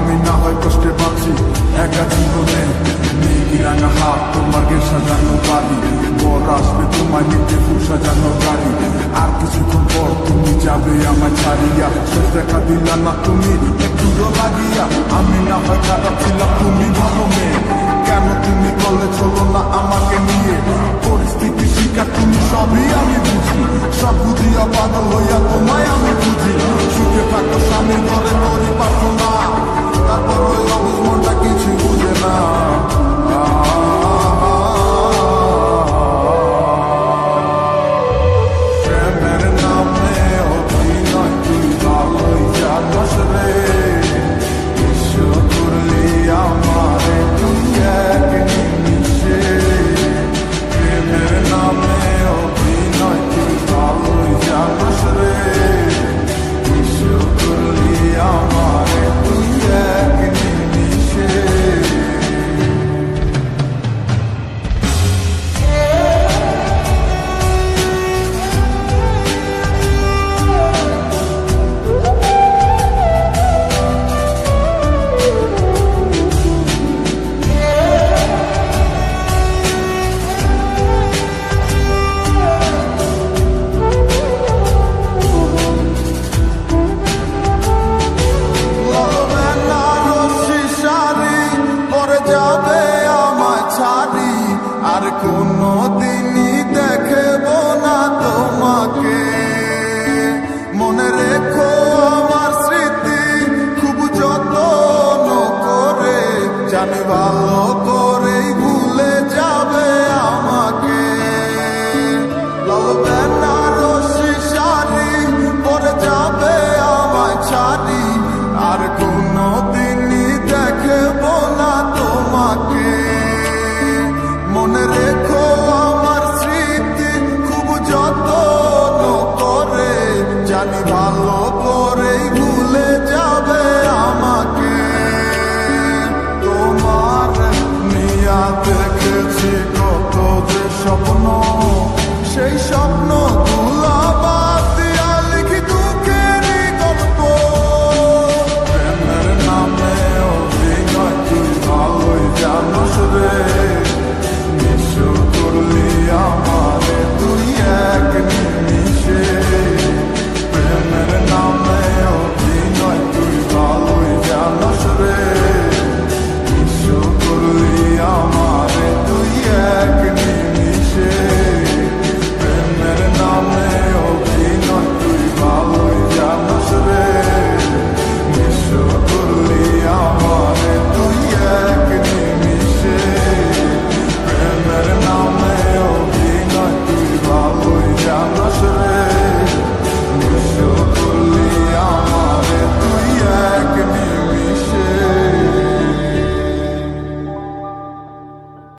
আমি না হয় কষ্টে বাঁচি একা জীবনে, নেই কি রাঙা হাত তোমার গে সাজানো বাড়ি, বর আসবে তোমার নিতে ফুল সাজানো গাড়ি, আর কিছুক্ষণ পর তুমি যাবে আমার ছাড়িয়া, শেষ দেখা দিলা না তুমি একটুও লাগিয়া, আমি না হয় খারাপ ছিলাম তুমি ভালো মেয়ে, কেন তুমি বলে চলো না আমাকে নিয়ে, পরিস্থিতি শিকার তুমি সবই আমি বুঝি, সব বুঝিয়া পাগল হইয়া তোমায় আমি বুঝি, সুখে থাকো স্বামীর ঘরে করি প্রার্থনা, তারপর ওই অবুঝ মনটা কিছু বুঝে না। প্রেমের নামে অভিনয় তুই ভালোই জানোস রে, বিশ্ব করলি আমারে তুই এক নিমিষে, প্রেমের নামে অভিনয় তুই ভালোই জানোস রে, বিশ্ব করলি আমারে তুই এক নিমিষে। আর কোনো দিনই দেখব না তোমাকে, মনে রেখো আমার স্মৃতি খুব যত্ন করে, জানি ভালো করেই ভুলে যাবে আমাকে, লাল বেনারসি শাড়ি পরে যাবে আমায় ছাড়ি, আর